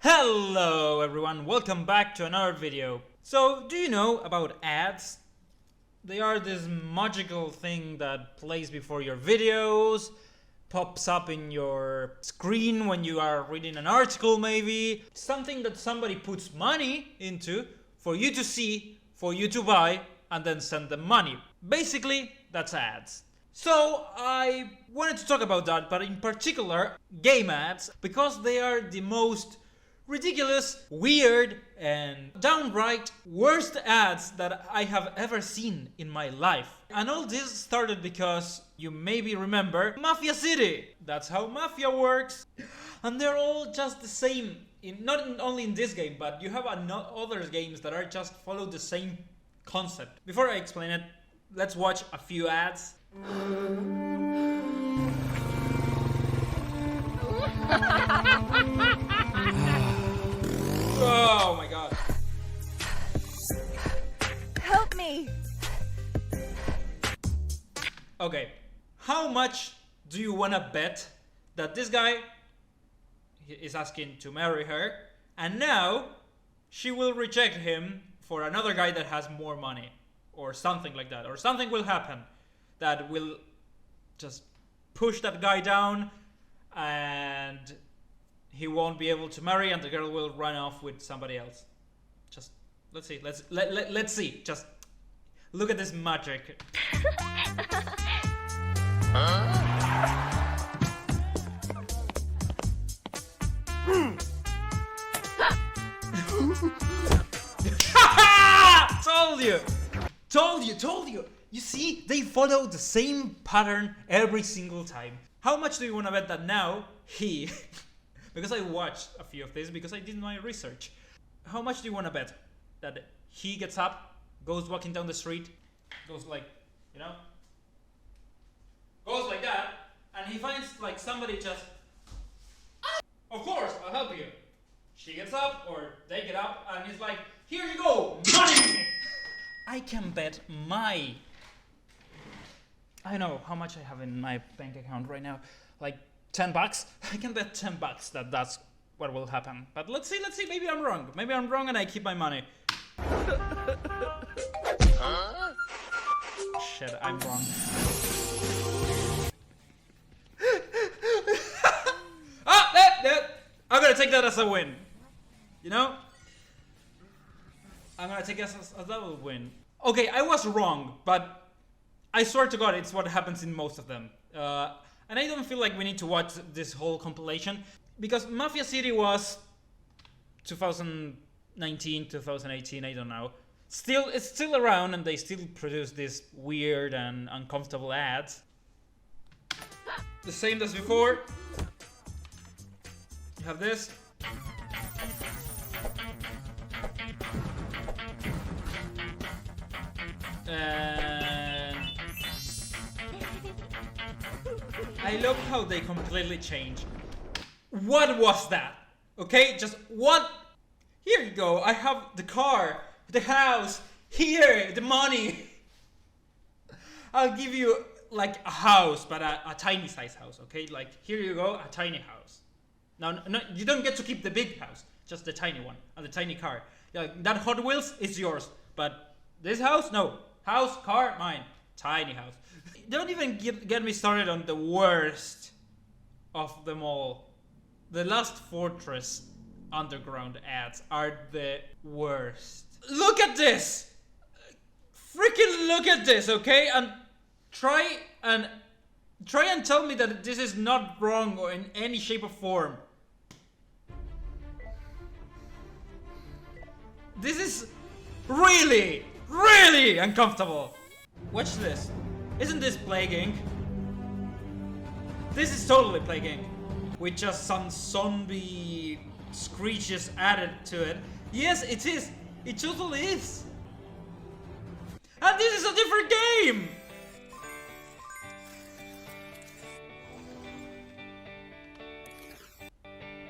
Hello everyone, welcome back to another video. So, do you know about ads? They are this magical thing that plays before your videos, pops up in your screen when you are reading an article maybe. Something that somebody puts money into for you to see, for you to buy, and then send them money. Basically, that's ads. So I wanted to talk about that, but in particular game ads, because they are the most ridiculous, weird, and downright worst ads that I have ever seen in my life. And all this started because you maybe remember Mafia City. That's how Mafia works. And they're all just the same, not only in this game, but you have other games that are just follow the same concept. Before I explain it, let's watch a few ads. Oh my god. Help me! Okay, how much do you wanna bet that this guy is asking to marry her, and now she will reject him for another guy that has more money, or something like that, or something will happen that will just push that guy down, and he won't be able to marry, and the girl will run off with somebody else. Just let's see. Let's see. Just look at this magic. Told you. You see, they follow the same pattern every single time. How much do you want to bet that now he because I watched a few of these because I did my research. How much do you want to bet that he gets up, goes walking down the street, goes like, you know, goes like that, and he finds like somebody just, of course, I'll help you. She gets up, or they get up, and he's like, here you go, money! I can bet I know how much I have in my bank account right now, like $10. I can bet $10 that that's what will happen. But let's see, maybe I'm wrong. Maybe I'm wrong and I keep my money. Shit, I'm wrong. I'm gonna take that as a win. You know? I'm gonna take it as a double win. Okay, I was wrong, but I swear to God, it's what happens in most of them. And I don't feel like we need to watch this whole compilation, because Mafia City was 2019, 2018, I don't know. It's still around, and they still produce these weird and uncomfortable ads. The same as before. You have this. And I love how they completely change. What was that? Okay, just what? Here you go. I have the car, the house, here, the money. I'll give you like a house, but a tiny size house, okay? Like, here you go, a tiny house. Now, no, you don't get to keep the big house, just the tiny one, and the tiny car. Like, that Hot Wheels is yours, but this house, no. House, car, mine. Tiny house. Don't even get me started on the worst of them all. The Last Fortress Underground ads are the worst. Look at this! Freaking look at this, okay? And try and tell me that this is not wrong or in any shape or form. This is really uncomfortable. Watch this. Isn't this Plague Inc? This is totally Plague Inc. With just some zombie screeches added to it. Yes, it is. It totally is. And this is a different game!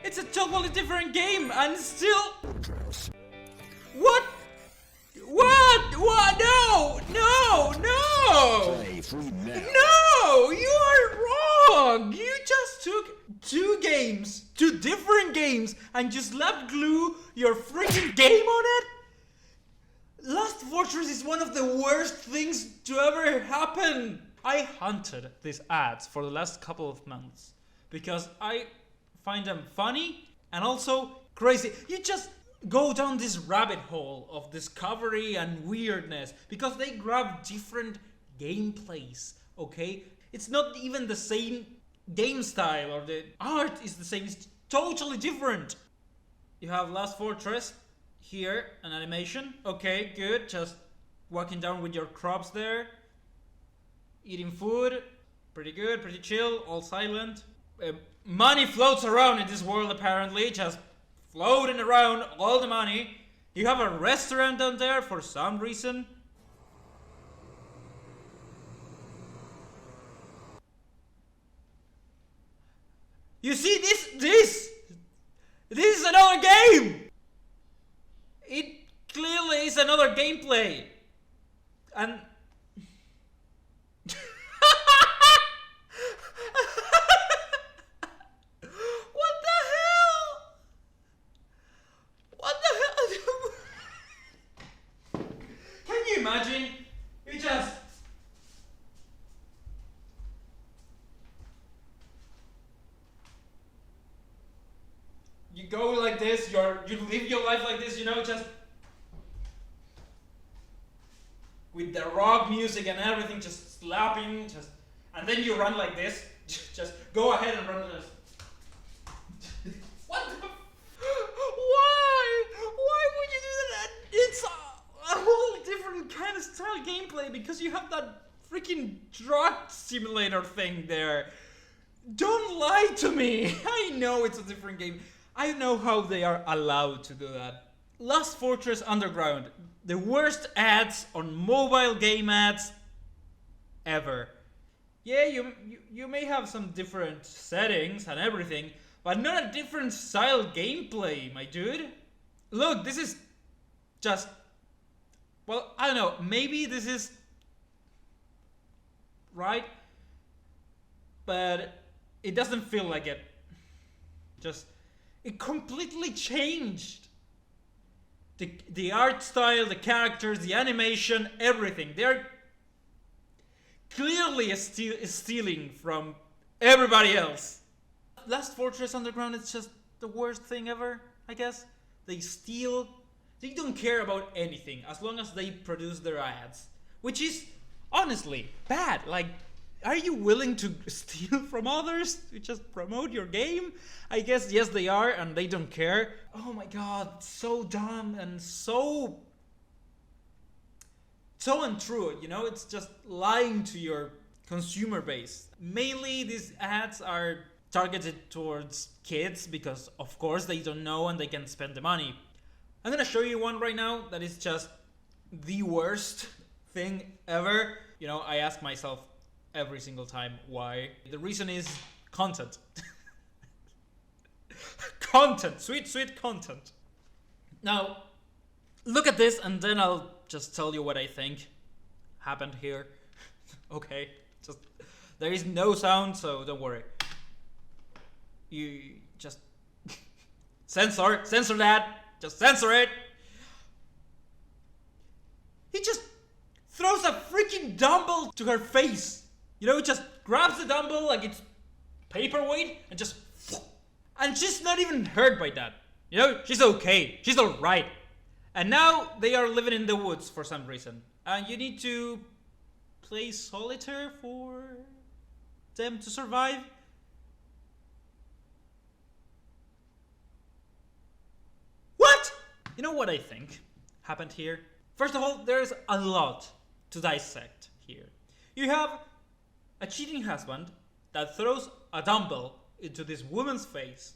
It's a totally different game, and still... What? What? No! Play free now. No! You are wrong! dog! You just took two different games, and just slapped glue your freaking game on it? Lost Fortress is one of the worst things to ever happen. I hunted these ads for the last couple of months because I find them funny and also crazy. You just go down this rabbit hole of discovery and weirdness because they grab different gameplays, okay? It's not even the same game style, or the art is the same, it's totally different. You have Last Fortress here, an animation, okay, good, just walking down with your crops there, eating food, pretty good, pretty chill, all silent. Money floats around in this world apparently, just floating around, all the money. You have a restaurant down there for some reason. You see, this is another game! It clearly is another gameplay. And what the hell? What the hell? Can you imagine? You just you go like this, you live your life like this, you know, just with the rock music and everything, just slapping, and then you run like this. Just go ahead and run this. What the? Why? Why would you do that? It's a whole different kind of style gameplay because you have that freaking drug simulator thing there. Don't lie to me. I know it's a different game. I know how they are allowed to do that. Last Fortress Underground, the worst ads on mobile game ads ever. Yeah, you may have some different settings and everything, but not a different style gameplay, my dude. Look, this is just, well, I don't know, maybe this is right, but it doesn't feel like it. Just, it completely changed. The art style, the characters, the animation, everything. They're clearly stealing from everybody else. Last Fortress Underground is just the worst thing ever, I guess. They steal. They don't care about anything as long as they produce their ads. Which is, honestly, bad. Like, are you willing to steal from others to just promote your game? I guess yes they are, and they don't care. Oh my god, so dumb and so untrue, you know? It's just lying to your consumer base. Mainly these ads are targeted towards kids because of course they don't know and they can spend the money. I'm gonna show you one right now that is just the worst thing ever. You know, I ask myself every single time why. The reason is content. Content, sweet content. Now, look at this and then I'll just tell you what I think happened here. Okay, just there is no sound, so don't worry. You just censor that. Just censor it. He just throws a freaking dumbbell to her face. You know, just grabs the dumbbell like it's paperweight and just... And she's not even hurt by that. You know, she's okay. She's alright. And now they are living in the woods for some reason. And you need to play solitaire for them to survive. What? You know what I think happened here? First of all, there's a lot to dissect here. You have a cheating husband that throws a dumbbell into this woman's face,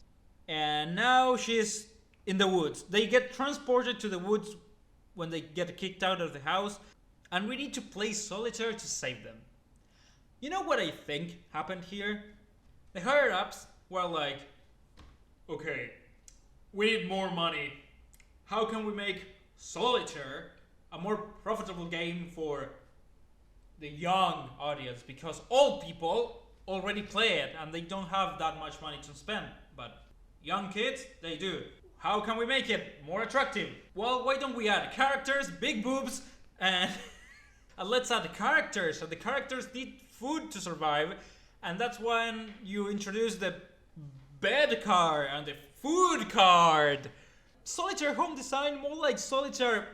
and now she's in the woods. They get transported to the woods when they get kicked out of the house, and we need to play solitaire to save them. You know what I think happened here? The higher-ups were like, okay, we need more money. How can we make solitaire a more profitable game for the young audience? Because old people already play it and they don't have that much money to spend. But young kids, they do. How can we make it more attractive? Well, why don't we add characters, big boobs, and, and let's add the characters. And the characters need food to survive. And that's when you introduce the bed card and the food card. Solitaire home design, more like solitaire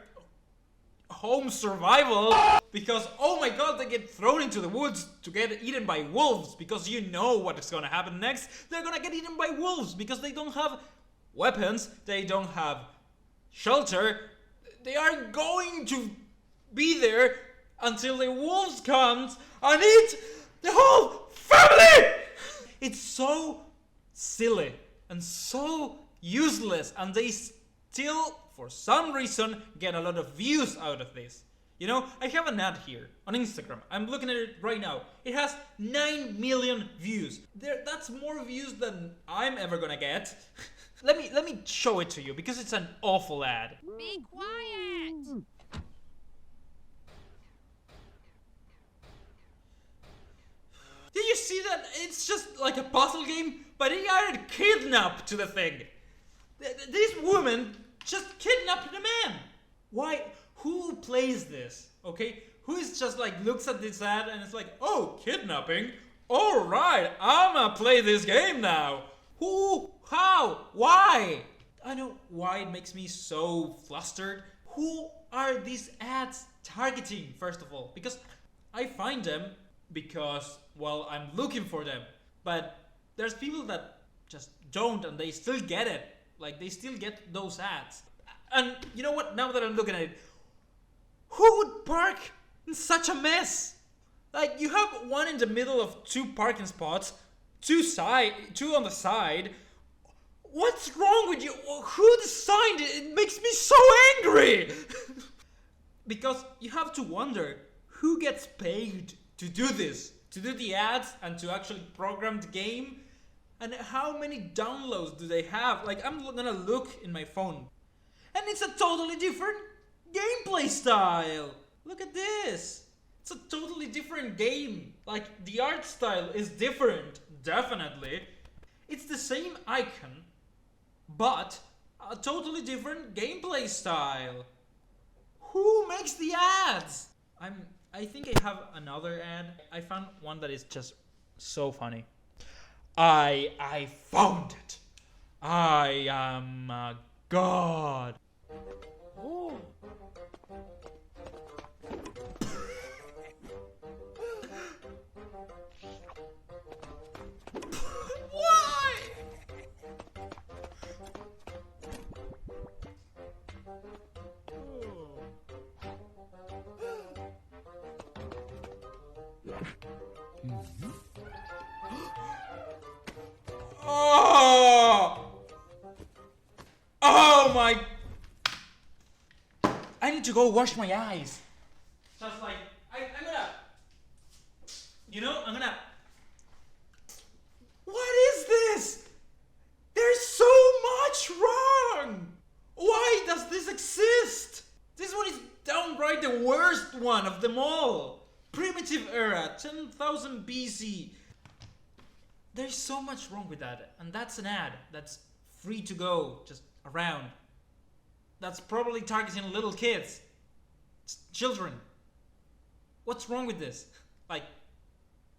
home survival, because oh my god, they get thrown into the woods to get eaten by wolves, because you know what is gonna happen next. They're gonna get eaten by wolves because they don't have weapons, they don't have shelter. They are going to be there until the wolves come and eat the whole family. It's so silly and so useless, and they still, for some reason, get a lot of views out of this. You know, I have an ad here on Instagram. I'm looking at it right now. It has 9 million views. That's more views than I'm ever gonna get. Let me show it to you because it's an awful ad. Be quiet! Did you see that? It's just like a puzzle game, but they added kidnap to the thing. This woman just kidnapped the man. Why? Who plays this? Okay? Who is just like looks at this ad and it's like, oh, kidnapping? Alright, I'ma play this game now. Who? How? Why? I know why it makes me so flustered. Who are these ads targeting, first of all? Because I find them because, well, I'm looking for them. But there's people that just don't and they still get it. Like, they still get those ads. And you know what? Now that I'm looking at it, who would park in such a mess? Like, you have one in the middle of 2 parking spots, 2 on the side. What's wrong with you? Who designed it? It makes me so angry! Because you have to wonder, who gets paid to do this? To do the ads and to actually program the game? And how many downloads do they have? Like, I'm gonna look in my phone. And it's a totally different gameplay style. Look at this. It's a totally different game. Like, the art style is different, definitely. It's the same icon, but a totally different gameplay style. Who makes the ads? I think I have another ad. I found one that is just so funny. I found it. I am a god. Oh. Why? Oh! Oh my! I need to go wash my eyes. Just like I'm gonna, you know, I'm gonna. What is this? There's so much wrong. Why does this exist? This one is downright the worst one of them all. Primitive era, 10,000 BC. There's so much wrong with that, and that's an ad that's free to go, just around. That's probably targeting little kids, children. What's wrong with this? Like,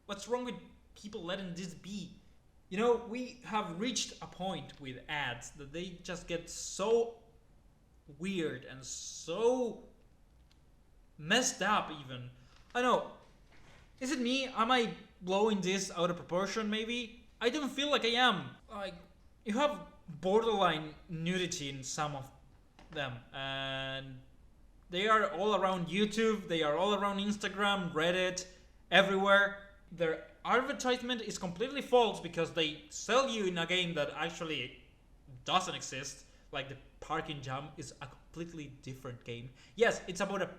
what's wrong with people letting this be? You know, we have reached a point with ads that they just get so weird and so messed up even. I know. Is it me? Am I blowing this out of proportion maybe? I don't feel like I am. Like, you have borderline nudity in some of them, and they are all around YouTube, they are all around Instagram, Reddit, everywhere. Their advertisement is completely false because they sell you in a game that actually doesn't exist. Like, the parking jam is a completely different game. Yes, it's about a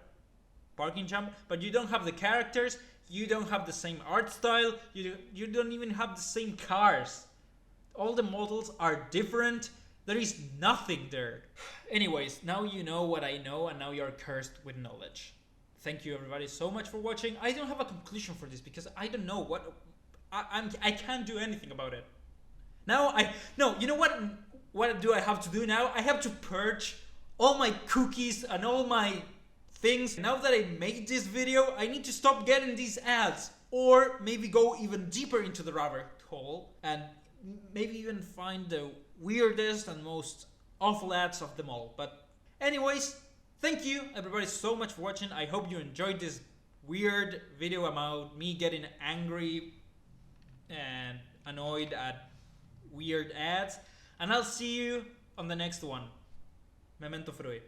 parking jam, but you don't have the characters, you don't have the same art style, you don't even have the same cars. All the models are different. There is nothing there. Anyways, now you know what I know, and now you're cursed with knowledge. Thank you everybody so much for watching. I don't have a conclusion for this because I don't know what I can't do anything about it. Now no, you know what do I have to do now? I have to purge all my cookies and all my things. Now that I made this video, I need to stop getting these ads, or maybe go even deeper into the rabbit hole and maybe even find the weirdest and most awful ads of them all. But anyways, thank you everybody so much for watching. I hope you enjoyed this weird video about me getting angry and annoyed at weird ads, and I'll see you on the next one. Memento Frui.